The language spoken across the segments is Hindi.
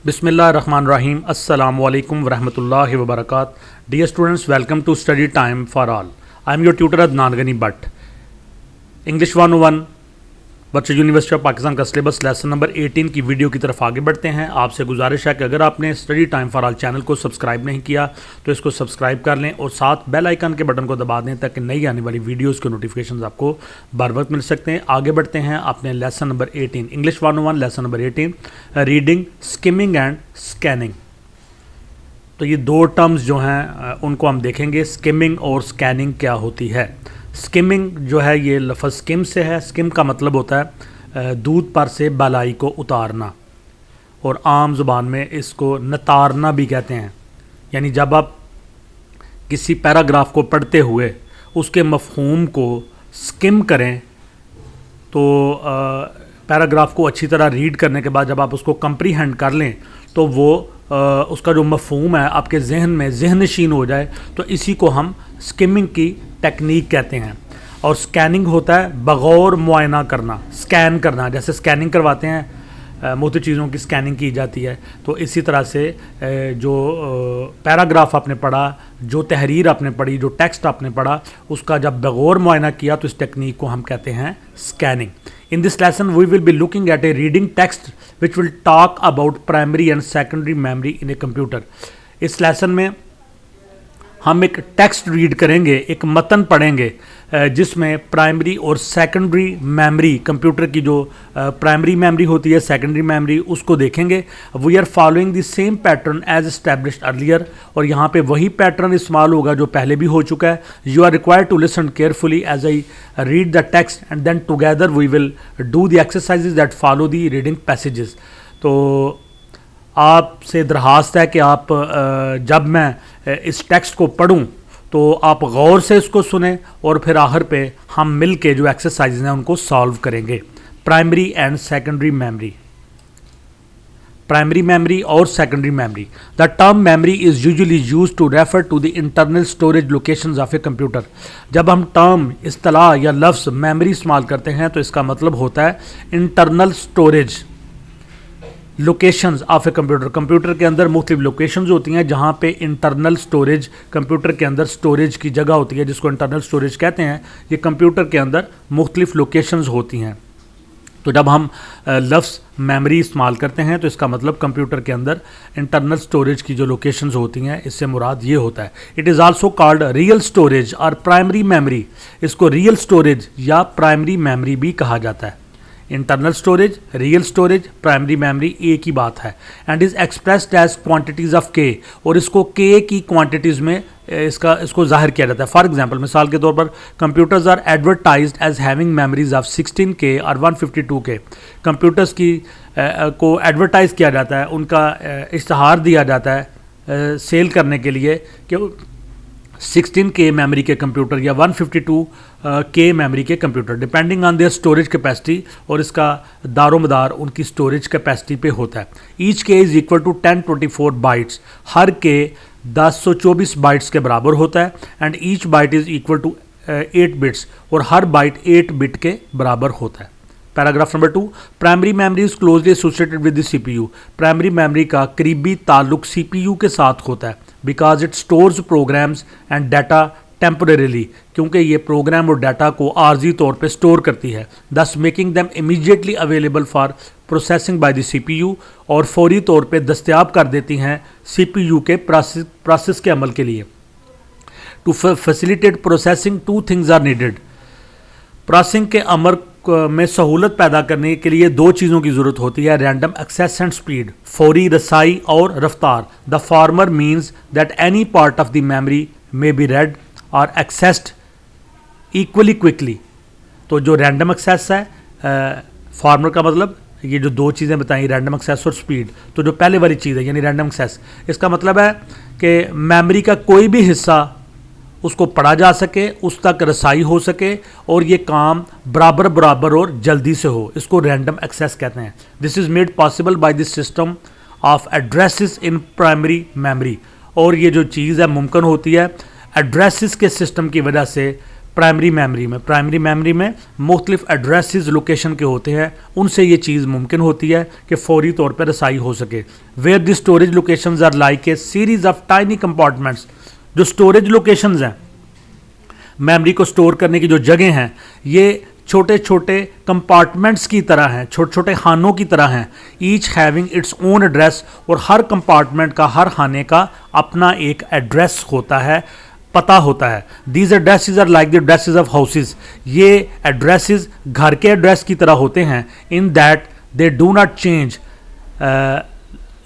बिस्मिल्लाहिर्रहमानिर्रहीम अस्सलामु अलैकुम वरहमतुल्लाहि वबरकातुहू। Dear students, welcome to study time for all. I am your tutor Adnan Gani Bhatt. English 101 virtual university of Pakistan का सिलेबस लेसन नंबर 18 की वीडियो की तरफ आगे बढ़ते हैं। आपसे गुजारिश है कि अगर आपने study time for all channel को सब्सक्राइब नहीं किया तो इसको सब्सक्राइब कर लें और साथ बेल आइकन के बटन को दबा दें ताकि नई आने वाली वीडियोस के नोटिफिकेशंस आपको बर वक्त मिल सकते हैं। आगे बढ़ते हैं अपने lesson number 18 English 101 lesson number 18 reading, skimming and scanning. तो ये दो टर्म्स जो हैं उनको हम देखेंगे, स्किमिंग और स्कैनिंग क्या होती है। स्किमिंग जो है ये लफ्ज़ स्किम से है। स्किम का मतलब होता है दूध पर से बालाई को उतारना, और आम ज़ुबान में इसको नतारना भी कहते हैं। यानी जब आप किसी पैराग्राफ को पढ़ते हुए उसके मफ़हूम को स्किम करें तो पैराग्राफ को अच्छी तरह रीड करने के बाद जब आप उसको कंप्रीहेंड कर लें तो वो उसका जो मफ़हूम है आपके जहन में जहनशीन हो जाए, तो इसी को हम स्किमिंग की टेक्निक कहते हैं। और स्कैनिंग होता है बग़ौर मुआयना करना, स्कैन करना। जैसे स्कैनिंग करवाते हैं मुख्तलिफ़ चीज़ों की स्कैनिंग की जाती है, तो इसी तरह से जो पैराग्राफ आपने पढ़ा, जो तहरीर आपने पढ़ी, जो टेक्स्ट आपने पढ़ा, उसका जब बग़ौर मुआयना किया तो इस टेक्निक को हम कहते हैं scanning. In this lesson, we will be looking at a reading text which will talk about primary and secondary memory in a computer. इस लेसन में हम एक टेक्स्ट रीड करेंगे, एक मतन पढ़ेंगे जिसमें प्राइमरी और सेकेंडरी मेमोरी, कंप्यूटर की जो प्राइमरी मेमोरी होती है, सेकेंडरी मेमोरी, उसको देखेंगे। We are following the same pattern as established earlier, और यहाँ पे वही पैटर्न इस्तेमाल होगा जो पहले भी हो चुका है। You are required to listen carefully as I read the text and then together we will do the exercises that follow the reading passages. तो आपसे दरख्वास्त है कि आप जब मैं इस टेक्स्ट को पढ़ूं तो आप गौर से इसको सुने और फिर आखिर पे हम मिल के जो एक्सरसाइज हैं उनको सॉल्व करेंगे। Primary and secondary memory, primary memory और secondary memory. The term memory is usually used to refer to the internal storage locations of a computer. जब हम टर्म, इस्तिलाह या लफ्ज़ मेमोरी इस्तेमाल करते हैं तो इसका मतलब होता है internal storage locations of a computer. Computer के अंदर मुख्तलिफ लोकेशंस होती हैं जहाँ पे इंटरनल स्टोरेज, कंप्यूटर के अंदर स्टोरेज की जगह होती है जिसको इंटरनल स्टोरेज कहते हैं। ये कंप्यूटर के अंदर मुख्तलिफ लोकेशंस होती हैं। तो जब हम लफ्ज़ मेमोरी इस्तेमाल करते हैं तो इसका मतलब कंप्यूटर के अंदर इंटरनल स्टोरेज की जो लोकेशंस होती हैं, इससे मुराद ये होता है। It is also called real storage or primary memory. इसको रियल स्टोरेज या प्राइमरी मेमोरी भी कहा जाता है। Internal storage, real storage, primary memory एक ही बात है। And is expressed as quantities of K, और इसको के की क्वांटिटीज़ में इसको जाहिर किया जाता है। फॉर एग्जांपल, मिसाल के तौर पर computers are advertised as having memories of 16K और 152K। कंप्यूटर्स की को एडवर्टाइज किया जाता है, उनका इश्तहार दिया जाता है सेल करने के लिए कि 16K मेमोरी के कंप्यूटर या 152K मेमोरी के computer, depending on their storage capacity, और इसका दारोमदार उनकी स्टोरेज कैपेसिटी पे होता है। Each K is equal to 1024 bytes, हर के 1024 बाइट्स के बराबर होता है। And each byte is equal to 8 bits, और हर बाइट 8 बिट के बराबर होता है। Paragraph number 2, primary memory is closely associated with the CPU. Primary memory का करीबी ताल्लुक सीपीयू के साथ होता है, because it stores programs and data temporarily, क्योंकि ये प्रोग्राम और डाटा को आर्जी तौर पे स्टोर करती है। दस making them immediately available for processing by the CPU, और फौरी तौर पे दस्तयाब कर देती हैं सीपीयू के प्रोसेस के अमल के लिए। To facilitate processing two things are needed. Processing के अमल में सहूलत पैदा करने के लिए दो चीज़ों की ज़रूरत होती है, रैंडम एक्सेस एंड स्पीड, फौरी रसाई और रफ्तार। The farmer means that any part of the memory may be red और एक्सेस्ड इक्वली क्विकली। तो जो रैंडम एक्सेस है, फार्मर का मतलब ये जो दो चीज़ें बताई, रैंडम एक्सेस और स्पीड, तो जो पहले वाली चीज़ है यानी रैंडम एक्सेस, इसका मतलब है कि मेमोरी का कोई भी हिस्सा उसको पढ़ा जा सके, उस तक रसाई हो सके, और ये काम बराबर बराबर और जल्दी से हो, इसको रैंडम एक्सेस कहते हैं। This is made possible by this system of addresses in primary memory. और ये जो चीज़ है मुमकिन होती है एड्रेसेस के सिस्टम की वजह से प्राइमरी मेमोरी में मुख्तलिफ एड्रेसेस लोकेशन के होते हैं, उनसे ये चीज़ मुमकिन होती है कि फौरी तौर पर रसाई हो सके। Where the storage locations are like a series of tiny compartments, जो स्टोरेज लोकेशंस हैं, मेमोरी को स्टोर करने की जो जगह हैं, ये छोटे छोटे कंपार्टमेंट्स की तरह हैं, छोटे छोटे खानों की तरह हैं। Each having its own address, और हर कंपार्टमेंट का, हर खाने का अपना एक एड्रेस होता है, पता होता है। These addresses are like the addresses of houses, ये एड्रेसेस घर के एड्रेस की तरह होते हैं। In that they do not change,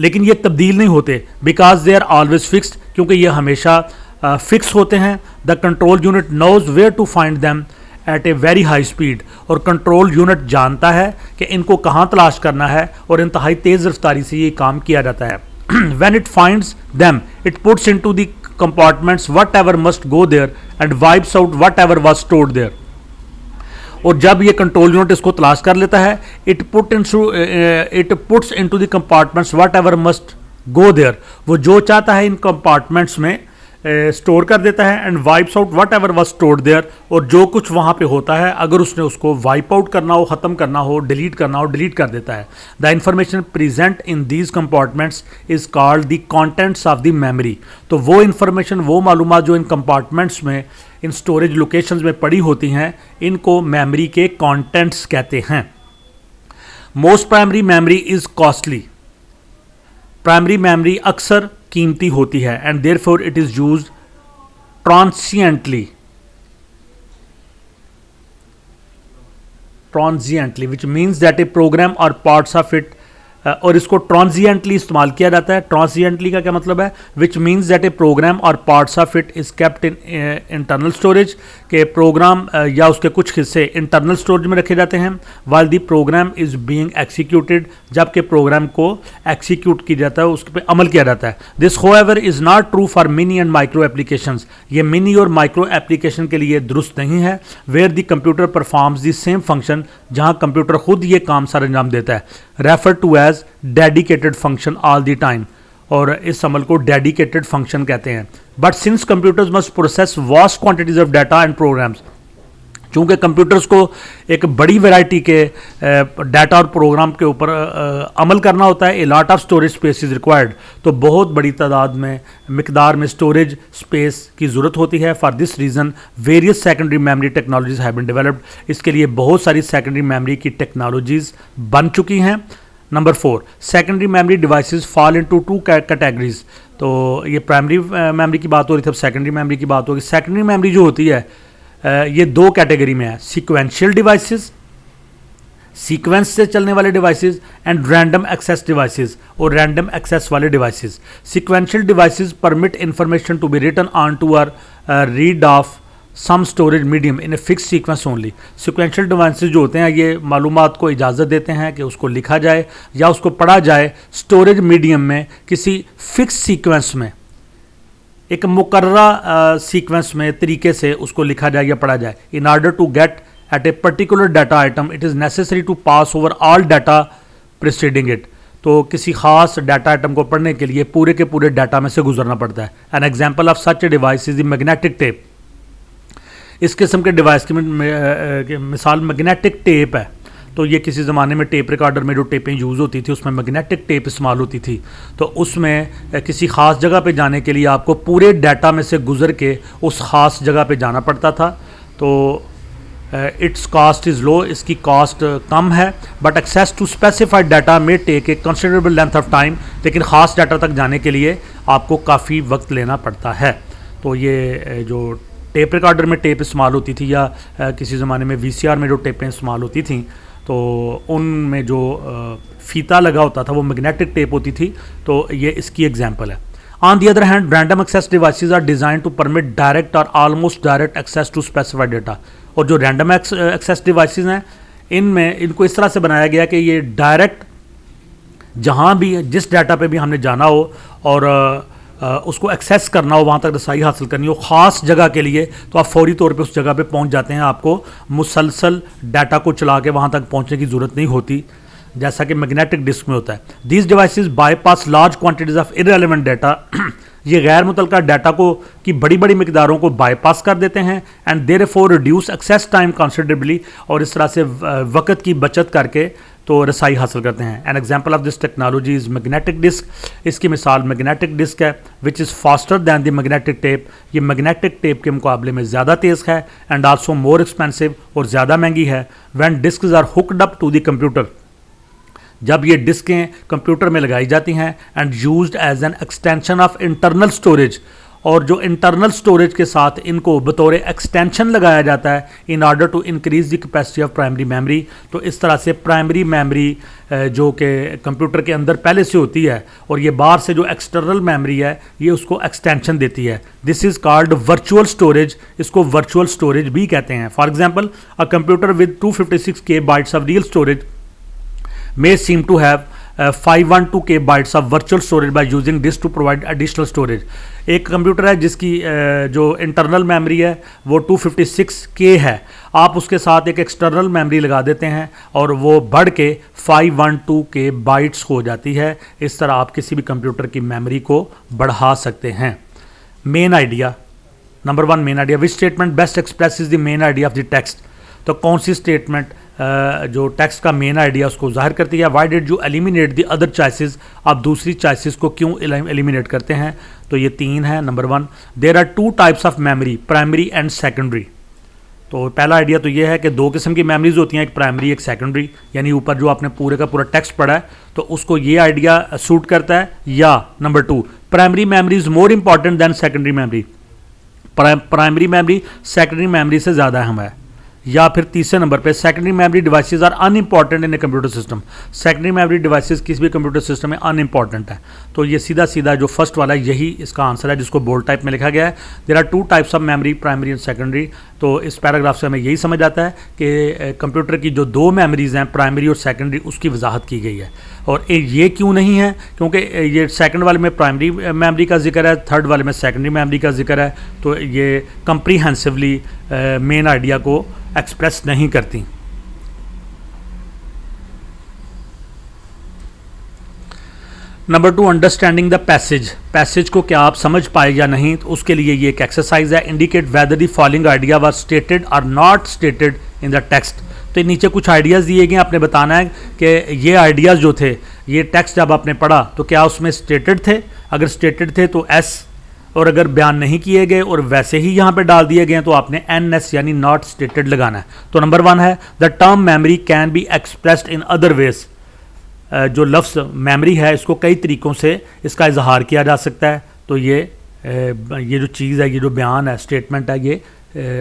लेकिन ये तब्दील नहीं होते। Because they are always fixed, क्योंकि ये हमेशा फिक्स होते हैं। The control unit knows where to find them at a very high speed, और कंट्रोल यूनिट जानता है कि इनको कहाँ तलाश करना है, और इंतहाई तेज़ रफ्तारी से ये काम किया जाता है। When it finds them, it puts into the compartments whatever must go there and wipes out whatever was stored there. और जब ये कंट्रोल यूनिट इसको तलाश कर लेता है, it puts into the compartments whatever must go there, वो जो चाहता है इन कंपार्टमेंट्स में स्टोर कर देता है। And wipes out whatever was stored there, और जो कुछ वहाँ पे होता है अगर उसने उसको वाइप आउट करना हो, ख़त्म करना हो, डिलीट करना हो, डिलीट कर देता है। The information present in these compartments is called the contents of the memory. तो वो इंफॉर्मेशन, वो मालूमात जो इन कंपार्टमेंट्स में, इन स्टोरेज लोकेशंस में पड़ी होती हैं, इनको मेमोरी के कॉन्टेंट्स कहते हैं। Most primary memory is costly, primary memory अक्सर कीमती होती है। And therefore it is used transiently which means that a program और पार्ट्स ऑफ इट, और इसको ट्रांजिएंटली इस्तेमाल किया जाता है। ट्रांजिएंटली का क्या मतलब है? Which means that a program और parts of it is kept in internal storage, के प्रोग्राम या उसके कुछ हिस्से इंटरनल स्टोरेज में रखे जाते हैं। While the program is being executed, जबकि प्रोग्राम को एक्सिक्यूट किया जाता है, उस पर अमल किया जाता है। This however is not true for mini and micro applications, ये मिनी और माइक्रो एप्लीकेशन के लिए दुरुस्त नहीं है। Where the computer performs the same function, जहाँ कंप्यूटर खुद ये काम सर अंजाम देता है। Refer to as dedicated function all the time, और इस अमल को डेडिकेटेड फंक्शन कहते हैं। But since computers must process vast quantities of data and programs, चूँकि कंप्यूटर्स को एक बड़ी वैरायटी के डाटा और प्रोग्राम के ऊपर अमल करना होता है, a lot of storage space is required, तो बहुत बड़ी तादाद में, मिकदार में स्टोरेज स्पेस की ज़रूरत होती है। For this reason various secondary memory technologies have been developed, इसके लिए बहुत सारी सेकेंडरी मेमोरी की टेक्नोलॉजीज़ बन चुकी हैं। Number 4, secondary memory devices fall into 2 categories. तो ये प्राइमरी मेमोरी की बात हो रही थी, अब सेकेंडरी मेमोरी की बात होगी। सेकेंडरी मेमोरी जो होती है ये 2 कैटेगरी में है, सीक्वेंशियल डिवाइसेस, सीक्वेंस से चलने वाले devices, and random access devices, और रैंडम एक्सेस वाले devices. Sequential devices permit information to be written on to or read off some storage medium in a fix sequence only. Sequential devices जो होते हैं ये मालूमात को इजाज़त देते हैं कि उसको लिखा जाए या उसको पढ़ा जाए स्टोरेज मीडियम में, किसी फिक्स सीक्वेंस में, एक मुकर्ररा सीक्वेंस में, तरीके से उसको लिखा जाए या पढ़ा जाए। In order to get at a particular data item it is necessary to pass over all data preceding it. तो किसी खास डाटा आइटम को पढ़ने के लिए पूरे के पूरे डाटा में से गुजरना पड़ता है। An example of such a device is the magnetic tape. इस किस्म के डिवाइस की मिसाल मैग्नेटिक टेप है। तो ये किसी ज़माने में टेप रिकॉर्डर में जो टेपें यूज़ होती थी उसमें मैग्नेटिक टेप इस्तेमाल होती थी। तो उसमें किसी ख़ास जगह पे जाने के लिए आपको पूरे डाटा में से गुज़र के उस ख़ास जगह पे जाना पड़ता था। तो इट्स कॉस्ट इज़ लो, इसकी कॉस्ट कम है। But access to specified data में take a considerable length of time, लेकिन ख़ास डाटा तक जाने के लिए आपको काफ़ी वक्त लेना पड़ता है। तो ये जो टेप रिकॉर्डर में टेप इस्तेमाल होती थी या किसी ज़माने में VCR में जो टेपें इस्तेमाल होती थी, तो उनमें जो फीता लगा होता था वो मैग्नेटिक टेप होती थी। तो ये इसकी एग्जांपल है। On the other hand random access devices are designed to permit direct और almost direct access to specified data. और जो रैंडम एक्सेस डिवाइसेस हैं इनमें इनको इस तरह से बनाया गया कि ये डायरेक्ट जहाँ भी, जिस डाटा पे भी हमने जाना हो और उसको एक्सेस करना हो, वहाँ तक रसाई हासिल करनी हो ख़ास जगह के लिए, तो आप फौरी तौर पे उस जगह पे पहुँच जाते हैं। आपको मुसलसल डाटा को चला के वहाँ तक पहुँचने की ज़रूरत नहीं होती, जैसा कि मैग्नेटिक डिस्क में होता है। These devices bypass large quantities of irrelevant data ये गैर मुतलका डाटा को की बड़ी बड़ी मिकदारों को बाईपास कर देते हैं and therefore reduce access time considerably, और इस तरह से वक्त की बचत करके तो रसाई हासिल करते हैं। An example of this technology is magnetic disk. इसकी मिसाल मैग्नेटिक डिस्क है which is faster then the magnetic tape. ये मैग्नेटिक टेप के मुकाबले में ज़्यादा तेज़ है एंड आल्सो मोर एक्सपेंसिव, और ज़्यादा महंगी है। When disks are hooked up to the computer, जब ये डिस्कें कंप्यूटर में लगाई जाती हैं and used as an extension of internal storage, और जो इंटरनल स्टोरेज के साथ इनको बतौर एक्सटेंशन लगाया जाता है in order to increase the capacity of primary memory. तो इस तरह से प्राइमरी मेमोरी जो कि कंप्यूटर के अंदर पहले से होती है और ये बाहर से जो एक्सटर्नल मेमोरी है ये उसको एक्सटेंशन देती है। This is called virtual storage. इसको वर्चुअल स्टोरेज भी कहते हैं। For example a computer with 256K bytes of real storage may seem to have 512K bytes of virtual storage by using this to provide additional storage. एक कंप्यूटर है जिसकी जो इंटरनल मेमोरी है वो 256K है, आप उसके साथ एक एक्सटर्नल मेमोरी लगा देते हैं और वो बढ़ के 512K बाइट्स हो जाती है। इस तरह आप किसी भी कंप्यूटर की मेमोरी को बढ़ा सकते हैं। Main idea, number 1 main idea, which statement best express is the main idea of the text. तो कौन सी स्टेटमेंट जो टेक्स्ट का मेन आइडिया उसको जाहिर करती है। Why did you eliminate the other choices, आप दूसरी चॉइसेस को क्यों एलिमिनेट करते हैं। तो ये 3 है। Number 1, there are 2 types of memory, primary and secondary. तो पहला आइडिया तो ये है कि 2 किस्म की मेमोरीज होती हैं, एक प्राइमरी एक सेकेंडरी। यानी ऊपर जो आपने पूरे का पूरा टेक्स्ट पढ़ा है तो उसको ये आइडिया सूट करता है। या number 2, primary memory is more important than secondary memory, primary memory secondary memory से ज़्यादा अहम है। या फिर तीसरे नंबर पे secondary memory devices are unimportant in a computer system, secondary memory devices किसी भी कंप्यूटर सिस्टम में अनइम्पॉर्टेंट है। तो ये सीधा सीधा जो फर्स्ट वाला है यही इसका आंसर है जिसको बोल्ड टाइप में लिखा गया है। There are 2 types of memory, primary and secondary. तो इस पैराग्राफ से हमें यही समझ आता है कि कंप्यूटर की जो 2 मेमोरीज हैं प्राइमरी और सेकेंडरी उसकी वजाहत की गई है। और ये क्यों नहीं है, क्योंकि ये सेकंड वाले में प्राइमरी मेमोरी का जिक्र है, थर्ड वाले में सेकेंडरी मेमोरी का जिक्र है। तो ये कंप्रीहेंसिवली मेन आइडिया को एक्सप्रेस नहीं करती। Number 2, understanding the passage. Passage को क्या आप समझ पाए या नहीं, तो उसके लिए ये एक एक्सरसाइज है। Indicate whether the following idea was stated और not stated in the text. तो नीचे कुछ आइडियाज़ दिए गए, आपने बताना है कि ये आइडियाज़ जो थे, ये टेक्स्ट जब आपने पढ़ा तो क्या उसमें स्टेटेड थे। अगर स्टेटेड थे तो एस, और अगर बयान नहीं किए गए और वैसे ही यहाँ पे डाल दिए गए तो आपने NS यानी नॉट स्टेटेड लगाना है। तो नंबर 1 है the term memory can be expressed in other ways. जो लफ्ज़ मेमोरी है इसको कई तरीक़ों से इसका इजहार किया जा सकता है। तो ये जो चीज़ है, ये जो बयान है, स्टेटमेंट है, ये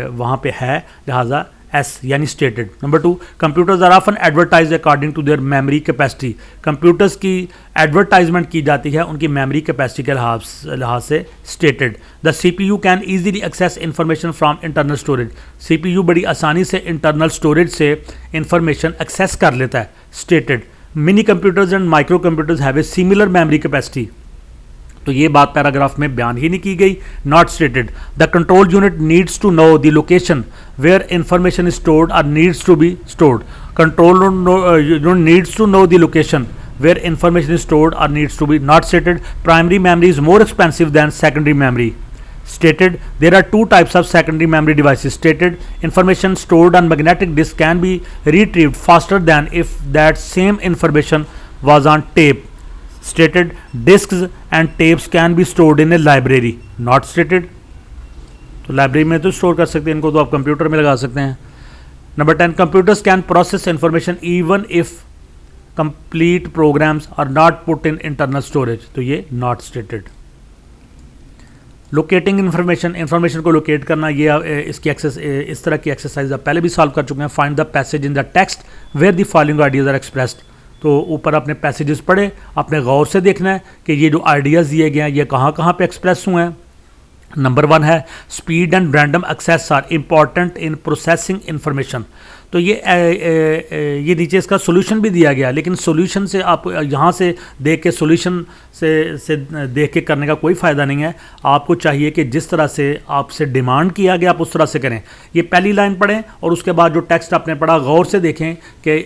वहाँ पे है, लिहाजा एस यानी stated. Number 2, computers are often advertise according to their memory capacity. Computers की एडवर्टाइजमेंट की जाती है उनकी मेमोरी कैपेसिटी के लिहाज से, stated. The CPU can easily access information from internal storage. CPU बड़ी आसानी से इंटरनल स्टोरेज से इंफॉर्मेशन एक्सेस कर लेता है, stated. Mini computers and micro computers have a similar memory capacity. तो ये बात पैराग्राफ में बयान ही नहीं की गई, not stated. The control unit needs to know the location where information is stored और needs to be stored. Control unit needs to know the location where information is stored और needs to be, not stated. Primary memory is more expensive than secondary memory, stated. There are 2 types of secondary memory devices, stated. Information stored on magnetic disk can be retrieved faster than if that same information was on tape, stated. Disks and tapes can be stored in a library, not stated. तो लाइब्रेरी में तो स्टोर कर सकते हैं, इनको तो आप कंप्यूटर में लगा सकते हैं। Number 10, computers can process information even if complete programs are not put in internal storage. तो ये नॉट स्टेटेड। लोकेटिंग इंफॉर्मेशन को लोकेट करना, ये इसकी इस तरह की एक्सरसाइज आप पहले भी सॉल्व कर चुके हैं। Find the passage in the text where the following ideas are expressed. तो ऊपर आपने पैसेजेस पढ़े, आपने गौर से देखना है कि ये जो आइडियाज़ दिए गए हैं ये कहाँ कहाँ पे एक्सप्रेस हुए हैं। नंबर 1 है speed and random access are important in processing information. तो ये नीचे इसका सोल्यूशन भी दिया गया, लेकिन सोल्यूशन से आप यहाँ से देख के सोल्यूशन से देख के करने का कोई फ़ायदा नहीं है। आपको चाहिए कि जिस तरह से आपसे डिमांड किया गया आप उस तरह से करें। ये पहली लाइन पढ़ें और उसके बाद जो टेक्स्ट आपने पढ़ा गौर से देखें कि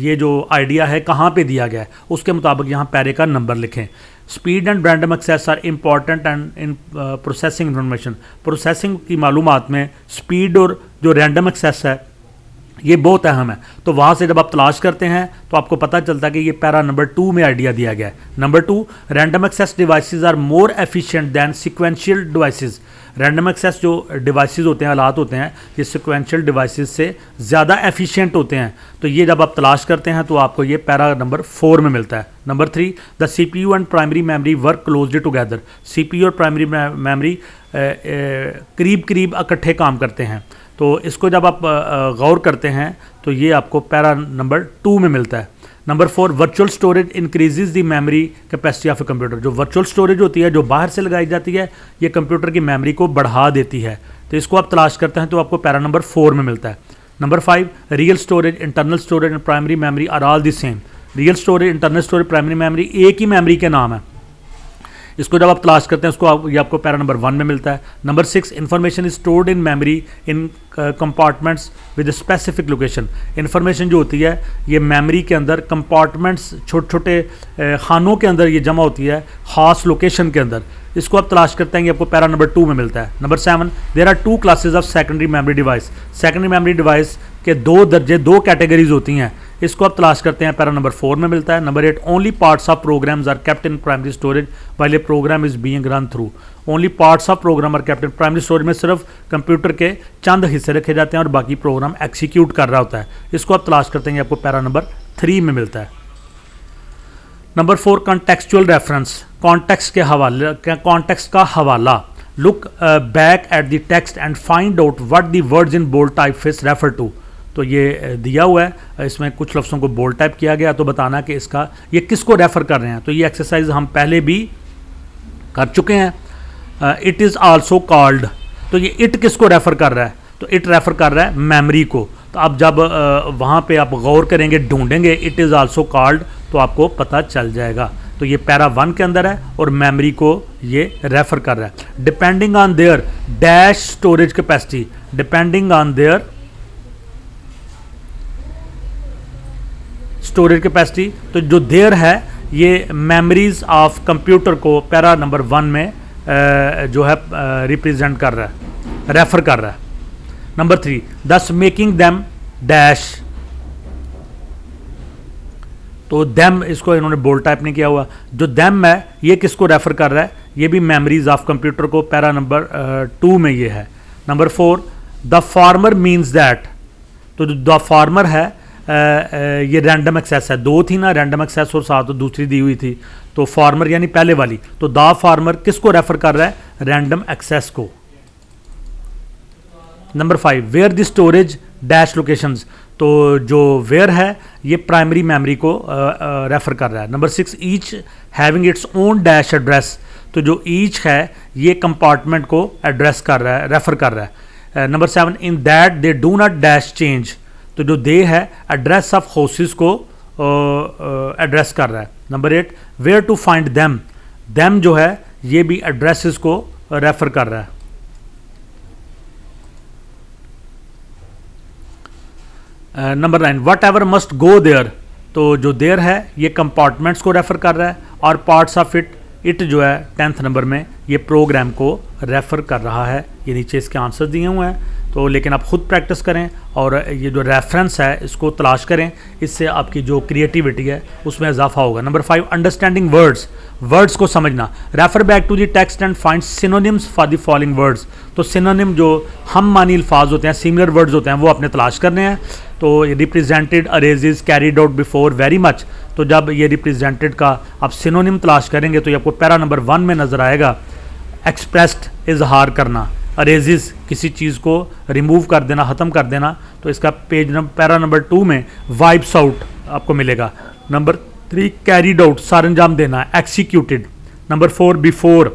ये जो आइडिया है कहाँ पे दिया गया है, उसके मुताबिक यहाँ पैरे का नंबर लिखें। Speed and random access are important and in processing information. Processing की मालूमात में स्पीड और जो रैंडम एक्सेस है ये बहुत अहम है। तो वहाँ से जब आप तलाश करते हैं तो आपको पता चलता है कि ये पैरा नंबर 2 में आइडिया दिया गया है। Number 2, random access devices are more efficient than sequential devices. Random access जो डिवाइसेस होते हैं, आलात होते हैं, ये सिक्वेंशियल डिवाइसेस से ज़्यादा एफिशिएंट होते हैं। तो ये जब आप तलाश करते हैं तो आपको ये पैरा नंबर 4 में मिलता है। Number 3, the CPU and primary memory work closely together. CPU और प्राइमरी मेमोरी करीब करीब इकट्ठे काम करते हैं। तो इसको जब आप गौर करते हैं तो ये आपको पैरा नंबर 2 में मिलता है। Number 4, virtual storage increases the memory capacity of a computer. जो वर्चुअल स्टोरेज होती है, जो बाहर से लगाई जाती है, ये कंप्यूटर की मेमोरी को बढ़ा देती है। तो इसको आप तलाश करते हैं तो आपको पैरा नंबर 4 में मिलता है। Number 5, real storage, internal storage and primary memory are all the same. Real storage, internal storage, primary memory एक ही मेमोरी के नाम है। इसको जब आप तलाश करते हैं उसको ये आपको पैरा नंबर 1 में मिलता है। Number 6, information is stored in memory in compartments with specific location. Information जो होती है ये मेमोरी के अंदर कंपार्टमेंट्स, छोटे छोटे खानों के अंदर ये जमा होती है, खास लोकेशन के अंदर। इसको आप तलाश करते हैं ये आपको पैरा नंबर 2 में मिलता है। Number 7, there are 2 classes of secondary memory device. Secondary memory device के 2 दर्जे, 2 कैटेगरीज होती हैं। इसको आप तलाश करते हैं पैरा नंबर 4 में मिलता है। Number 8, only parts of programs are kept in primary storage while a program is being run through. Only parts of program are kept in primary storage में सिर्फ कंप्यूटर के चंद हिस्से रखे जाते हैं और बाकी प्रोग्राम एक्सिक्यूट कर रहा होता है। इसको आप तलाश करते हैं आपको पैरा नंबर 3 में मिलता है। Number 4, contextual reference. कॉन्टेक्स्ट का हवाला। Look back at the text and find out what the words in bold typeface refer to. तो ये दिया हुआ है, इसमें कुछ लफ्ज़ों को बोल्ड टाइप किया गया, तो बताना कि इसका ये किसको रेफ़र कर रहे हैं। तो ये एक्सरसाइज हम पहले भी कर चुके हैं। इट इज़ आल्सो कॉल्ड, तो ये इट किसको रेफ़र कर रहा है? तो इट रेफ़र कर रहा है मेमोरी को। तो अब जब वहाँ पे आप गौर करेंगे, ढूंढेंगे इट इज़ आल्सो कॉल्ड, तो आपको पता चल जाएगा। तो ये पैरा 1 के अंदर है और मेमोरी को ये रेफ़र कर रहा है। Depending on their dash storage capacity, depending on their storage capacity, तो जो देयर है ये मेमोरीज ऑफ कंप्यूटर को पैरा नंबर 1 में जो है रिप्रेजेंट कर रहा है, रेफर कर रहा है। नंबर 3, दस मेकिंग दैम डैश, तो दैम इसको इन्होंने बोल्ड टाइप नहीं किया हुआ। जो दैम है ये किसको रेफर कर रहा है? ये भी मेमोरीज ऑफ कंप्यूटर को, पैरा नंबर 2 में ये है। Number 4, the farmer means that, तो जो द फार्मर है ये रैंडम एक्सेस है। 2 थी ना रैंडम एक्सेस और साथ दूसरी दी हुई थी, तो फार्मर यानी पहले वाली, तो द फार्मर किसको रेफर कर रहा है? रैंडम एक्सेस को। Number 5, where the storage dash locations, तो जो वेयर है ये प्राइमरी मेमोरी को रेफर कर रहा है। Number 6, each having its own dash address, तो जो ईच है ये कंपार्टमेंट को एड्रेस कर रहा है, रेफर कर रहा है। Number 7, in that they do not dash change, तो जो दे है एड्रेस ऑफ हाउसेस को एड्रेस कर रहा है। Number 8, where to find them, them जो है ये भी एड्रेसेस को रेफर कर रहा है। Number 9, whatever must go there, तो जो देयर है ये कंपार्टमेंट्स को रेफर कर रहा है और पार्ट्स ऑफ इट, इट जो है 10th नंबर में ये प्रोग्राम को रेफर कर रहा है। ये नीचे इसके आंसर दिए हुए हैं, तो लेकिन आप खुद प्रैक्टिस करें और ये जो रेफरेंस है इसको तलाश करें, इससे आपकी जो क्रिएटिविटी है उसमें इजाफा होगा। नंबर 5, अंडरस्टैंडिंग वर्ड्स, वर्ड्स को समझना। Refer back to the text and find synonyms for the following words, तो सिनोनिम जो हम मानी अल्फाज होते हैं, सिमिलर वर्ड्स होते हैं, वो आपने तलाश करने हैं। तो represented, arrays, carried out before, very much, तो जब ये रिप्रेजेंटेड का आप सिनोनिम तलाश करेंगे तो ये आपको पैरा नंबर 1 में नज़र आएगा। एक्सप्रेस्ड, इजहार करना। अरेजिस, किसी चीज़ को रिमूव कर देना, ख़त्म कर देना, तो इसका पैरा नंबर 2 में वाइप्स आउट आपको मिलेगा। नंबर 3, कैरीड आउट, सारंजाम देना, एक्सिक्यूटेड। नंबर 4, बिफोर,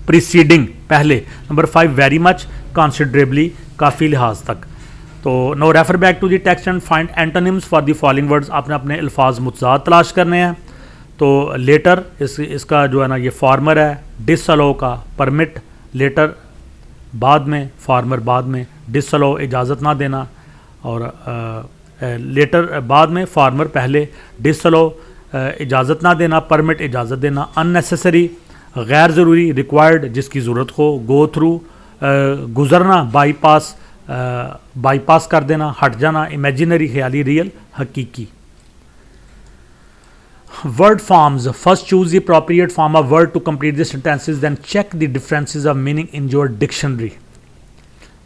प्रीसीडिंग, पहले। नंबर 5, वेरी मच, कंसिडरेबली, काफ़ी लिहाज तक। तो now refer back to the text and find antonyms for the following words, आपने अपने अल्फाज मुतज़ाद तलाश करने हैं। तो लेटर, इसका जो है ना ये फार्मर है, डिसअलो का परमिट, लेटर बाद में, फार्मर बाद में, डिसअलो इजाज़त ना देना, और लेटर बाद में, फार्मर पहले, डिसअलो इजाज़त ना देना, परमिट इजाज़त देना, अननेसेसरी गैर ज़रूरी, रिक्वायर्ड जिसकी ज़रूरत हो, गो थ्रू गुज़रना, बाईपास बाईपास कर देना, हट जाना, इमेजिनरी ख्याली, रियल हकीकी। Word forms. First choose the appropriate form of word to complete the sentences, then check the differences of meaning in your dictionary.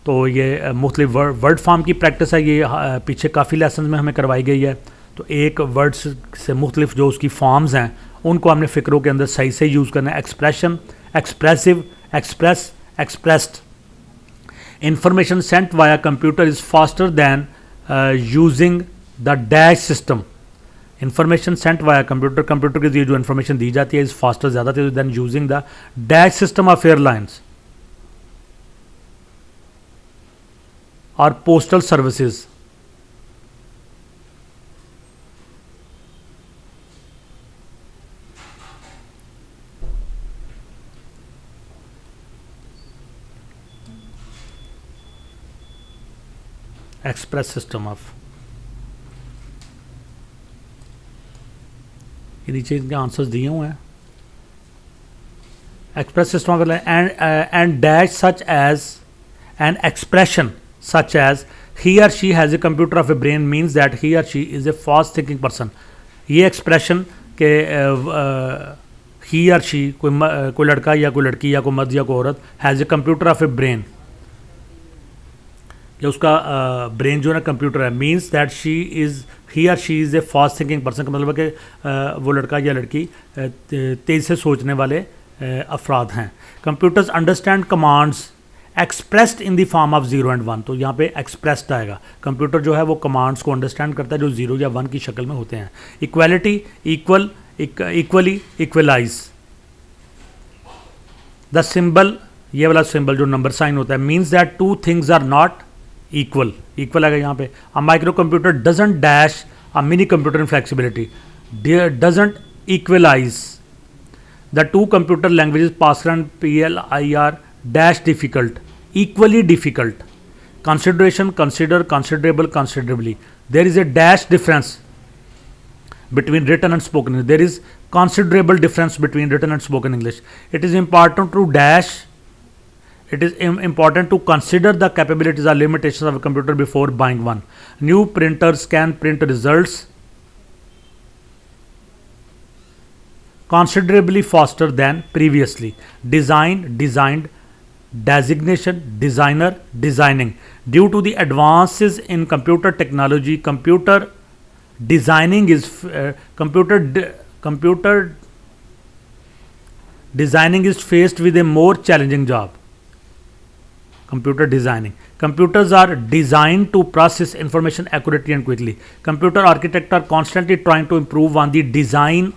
तो ये मुख्तलिफ वर्ड फॉर्म की प्रैक्टिस है, ये पीछे काफ़ी लेसन में हमें करवाई गई है। तो एक वर्ड्स से मुख्तलिफ जो उसकी फॉर्म्स हैं उनको हमने फ़िक्रों के अंदर सही से यूज़ करना है। Expression, expressive, express, expressed. Information sent via computer is faster than using the dash system. Information sent via computer, computer के जरिए जो इन्फॉर्मेशन दी जाती है इज़ फास्टर, ज़्यादा तेज than using the dash system of airlines और postal services. Express system of, ये नीचे इनके आंसर्स दिए हुए हैं। Express system of and dash such as an expression such as he or she has a computer of a brain means that he or she is a fast thinking person। ये एक्सप्रेशन के he or she कोई लड़का या कोई लड़की या कोई मर्द या कोई औरत has a computer of A brain, या उसका ब्रेन जो है ना कंप्यूटर है, मीन्स दैट शी इज़ ही और she is a fast thinking person, का मतलब है कि वो लड़का या लड़की तेज़ से सोचने वाले अफराद हैं। Computers understand commands expressed in the form of 0 and 1। तो यहाँ पे एक्सप्रेस्ड आएगा। कंप्यूटर जो है वो कमांड्स को अंडरस्टैंड करता है जो 0 या 1 की शक्ल में होते हैं। Equality, equal, equally, equalize. The symbol, ये वाला सिंबल जो नंबर साइन होता है, means that two things are not equal, equal आएगा यहाँ पे। A micro computer doesn't dash a mini computer in flexibility, doesn't equalize. The two computer languages Pascal and PLIR dash difficult, equally difficult। consideration, consider, considerable, considerably। there is a dash difference between written and spoken English। there is considerable difference between written and spoken English। it is important to dash, it is important to consider the capabilities or limitations of a computer before buying one। new printers can print results considerably faster than previously। design, designed, designation, designer, designing। due to the advances in computer technology, computer designing is computer designing is faced with a more challenging job। computer designing, computers are designed to process information accurately and quickly। computer architects are constantly trying to improve on the design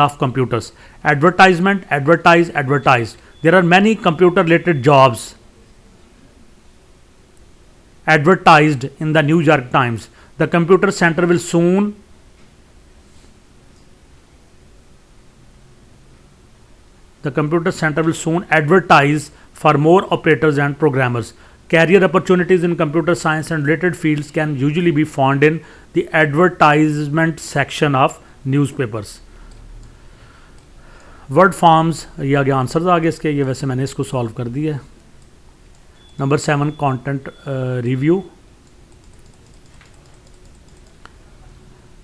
of computers। advertisement, advertise, advertised। there are many computer related jobs advertised in the New York Times। the computer center will soon advertise for more operators and programmers। career opportunities in computer science and related fields can usually be found in the advertisement section of newspapers। Word forms, ये आगे आंसर्स आगे इसके, ये वैसे मैंने इसको सॉल्व कर दिया है। Number 7 content review.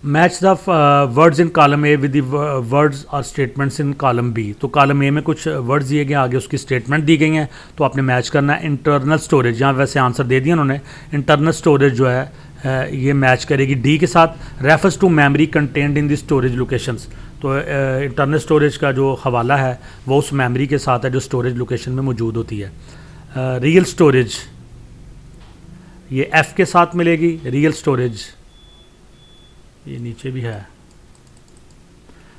Match the words in column A with the words और स्टेटमेंट्स इन कॉलम बी। तो कॉलम ए में कुछ वर्ड्स दिए गए, आगे उसकी स्टेटमेंट दी गई हैं, तो आपने मैच करना है। इंटरनल स्टोरेज, यहाँ वैसे आंसर दे दिया उन्होंने। इंटरनल स्टोरेज जो है ये मैच करेगी डी के साथ। Refers to memory content in the storage locations. तो इंटरनल स्टोरेज का जो हवाला है वो उस मेमोरी के साथ है जो स्टोरेज लोकेशन में मौजूद होती है। रियल स्टोरेज ये एफ के साथ मिलेगी। रियल स्टोरेज ये नीचे भी है।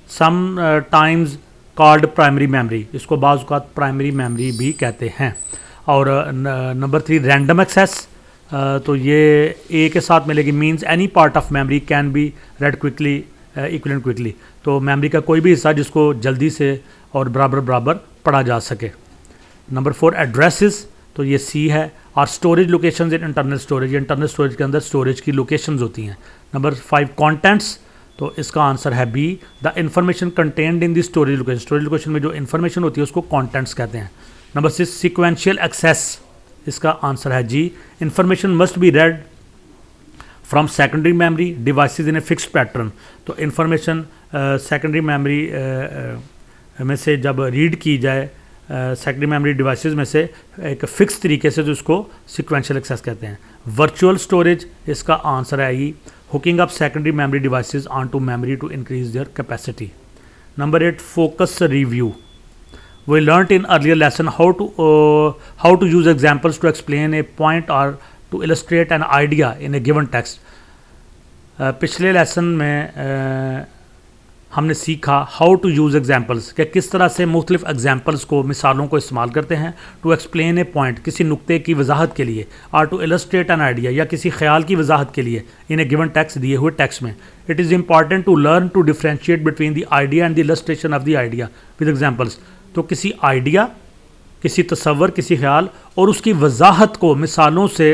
Sometimes called primary memory, इसको बाज़ औक़ात प्राइमरी मेमोरी भी कहते हैं। और नंबर 3 रैंडम एक्सेस, तो ये ए के साथ मिलेगी। Means any part of memory can be red quickly equivalent quickly. तो मेमोरी का कोई भी हिस्सा जिसको जल्दी से और बराबर बराबर पढ़ा जा सके। नंबर 4 एड्रेसेस, तो ये सी है। और स्टोरेज लोकेशंस इन इंटरनल स्टोरेज, इंटरनल स्टोरेज के अंदर स्टोरेज की लोकेशंस होती हैं। नंबर 5 कंटेंट्स, तो इसका आंसर है B, the information content in the storage location. Storage location में जो इन्फॉर्मेशन होती है उसको कॉन्टेंट्स कहते हैं। नंबर 6 सिक्वेंशियल एक्सेस, इसका आंसर है G, information must be read from secondary memory devices in a fixed pattern. तो इन्फॉर्मेशन सेकेंडरी मेमोरी में से जब रीड की जाए सेकेंडरी मेमोरी डिवाइसेस में से एक फिक्स तरीके से, तो उसको सिक्वेंशियल एक्सेस कहते हैं। वर्चुअल स्टोरेज, इसका आंसर है E, hooking up secondary memory devices on to memory to increase their capacity. Number 8 focus review, we learnt in earlier lesson how to use examples to explain a point or to illustrate an idea in a given text. पिछले लेसन में हमने सीखा हाउ टू यूज़ एग्जाम्पल्स, कि किस तरह से मुख्तलिफ एग्जाम्पल्स को, मिसालों को इस्तेमाल करते हैं टू एक्सप्लेन ए पॉइंट, किसी नुक्ते की वजाहत के लिए, और टू इलस्ट्रेट एन आइडिया, या किसी ख्याल की वजाहत के लिए इन ए गिवन टेक्स्ट, दिए हुए टेक्स्ट में। It is important to learn to differentiate between the idea and the illustration of the idea with examples. तो किसी आइडिया, किसी तसव्वुर, किसी ख्याल और उसकी वजाहत को मिसालों से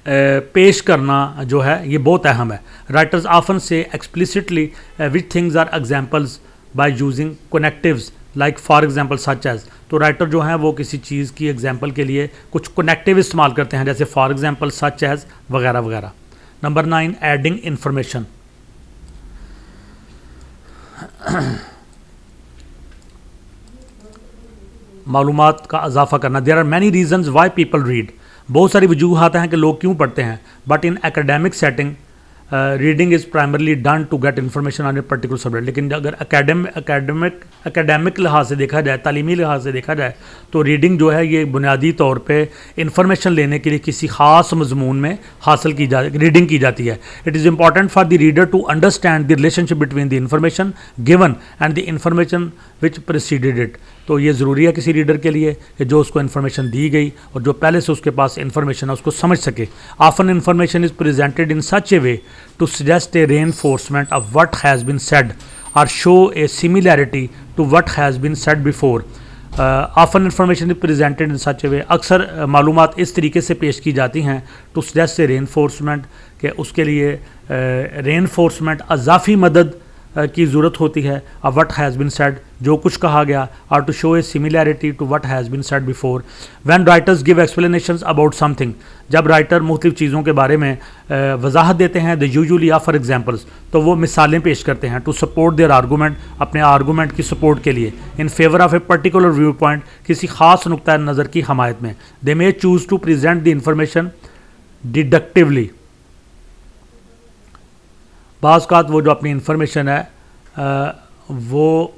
पेश करना जो है ये बहुत अहम है। Writers often say explicitly which things are examples by using connectives like for example such as. तो राइटर जो हैं वो किसी चीज़ की एग्जाम्पल के लिए कुछ कनेक्टिव इस्तेमाल करते हैं, जैसे फॉर एग्जाम्पल सच एज वगैरह वगैरह। नंबर 9 एडिंग इंफॉर्मेशन, मालूमात का इजाफा करना। There are many reasons why people read, बहुत सारी वजूहत हैं कि लोग क्यों पढ़ते हैं। But in academic setting reading is primarily done to get information on a particular subject. लेकिन अगर एकेडमिक लिहाज से देखा जाए, तालीमी लिहाज से देखा जाए, तो रीडिंग जो है ये बुनियादी तौर पे इंफॉर्मेशन लेने के लिए किसी ख़ास मजमून में रीडिंग की जाती है। It is important for the reader to understand the relationship between the information given and the information which preceded it. तो ये ज़रूरी है किसी रीडर के लिए कि जो उसको इन्फॉर्मेशन दी गई और जो पहले से उसके पास इन्फॉर्मेशन है उसको समझ सके। Often information is presented in such A way to suggest a reinforcement of what has been said or show a similarity to what has been said before. Often information is presented in such a way, अक्सर मालूमात इस तरीके से पेश की जाती हैं to suggest a reinforcement, कि उसके लिए reinforcement अजाफी मदद की ज़रूरत होती है। और वट हैज़ बिन सेड, जो कुछ कहा गया, और to show a similarity to what has been said before. When writers give explanations about something, जब राइटर मुख्तलिफ चीज़ों के बारे में वजाहत देते हैं, द यूजुअली ऑफर एग्जाम्पल्स, तो वो मिसालें पेश करते हैं टू सपोर्ट देयर आर्गूमेंट, अपने आर्गूमेंट की सपोर्ट के लिए, in favour of a particular viewpoint, किसी खास नुक्ता नज़र की हमायत में। They may choose to present the information deductively, बाज़ औक़ात वो जो अपनी इंफॉर्मेशन है वो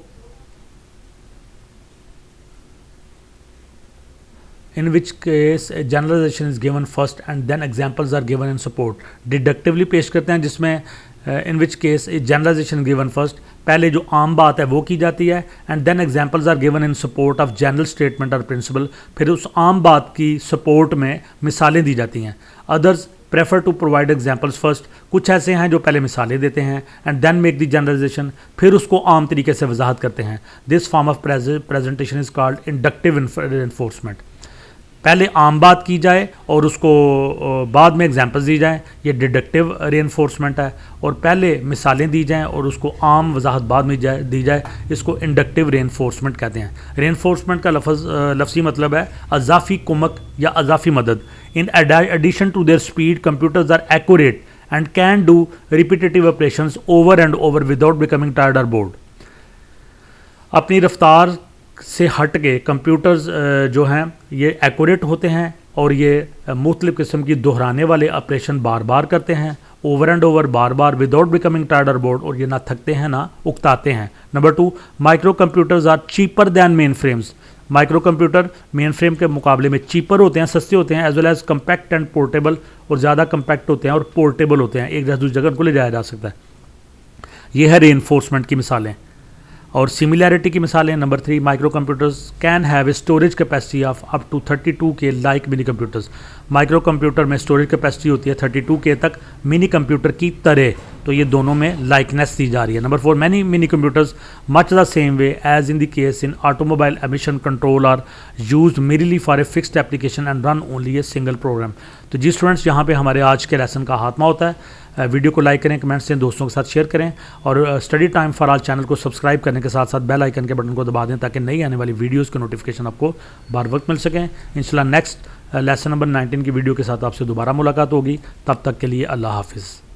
in which case generalization is given first and then examples are given in support. Deductively पेश करते हैं जिसमें in which case generalization given first, पहले जो आम बात है वो की जाती है, and then examples are given in support of general statement और प्रिंसिपल, फिर उस आम बात की सपोर्ट में मिसालें दी जाती हैं। Others prefer to provide examples first, कुछ ऐसे हैं जो पहले मिसालें देते हैं and then make the generalization, फिर उसको आम तरीके से वजाहत करते हैं। This form of presentation is called inductive enforcement. पहले आम बात की जाए और उसको बाद में एग्जांपल्स दी जाएं, ये डिडक्टिव रेनफोर्समेंट है। और पहले मिसालें दी जाएं और उसको आम वजाहत बाद में दी जाए, इसको इंडक्टिव रेनफोर्समेंट कहते हैं। रेनफोर्समेंट का लफ्ज़ी मतलब है अजाफी कुमक या अजाफी मदद। In addition to their speed, computers are accurate and can do repetitive operations over and over without becoming tired और बोर्ड। अपनी रफ्तार से हट के कंप्यूटर्स जो हैं ये एक्यूरेट होते हैं और ये मुख्तलिफ़ किस्म की दोहराने वाले ऑपरेशन बार बार करते हैं, ओवर एंड ओवर, बार बार, विदाउट बिकमिंग टायर्ड और बोर्ड, और ये ना थकते हैं ना उकताते हैं। Number 2, micro computers are cheaper than main frames. Micro computer main frame के मुकाबले में चीपर होते हैं, सस्ते होते हैं, as well as compact and portable, और ज़्यादा कम्पैक्ट होते हैं और पोर्टेबल होते हैं, एक जगह दूसरी जगह उनको ले जाया जा सकता है। ये है रेनफोर्समेंट की मिसालें। और सिमिलैरिटी की मिसालें, number 3, micro computers can have a storage capacity of up to 32K like mini computers. Micro computer में स्टोरेज कैपेसिटी होती है 32K तक, मिनी कंप्यूटर की तरह। तो ये दोनों में लाइकनेस दी जा रही है। Number 4, many mini computers much the same way as in the case in automobile emission control are use merely for a fixed application and run only a single program. तो जी स्टूडेंट्स, यहाँ पे हमारे आज के लेसन का खात्मा होता है। वीडियो को लाइक करें, कमेंट्स दें, दोस्तों के साथ शेयर करें और study time for all channel को सब्सक्राइब करने के साथ साथ बेल आइकन के बटन को दबा दें ताकि नई आने वाली वीडियोस के नोटिफिकेशन आपको बार वक्त मिल सकें। इंशाल्लाह नेक्स्ट लेसन नंबर 19 की वीडियो के साथ आपसे दोबारा मुलाकात होगी। तब तक के लिए अल्लाह हाफिज़।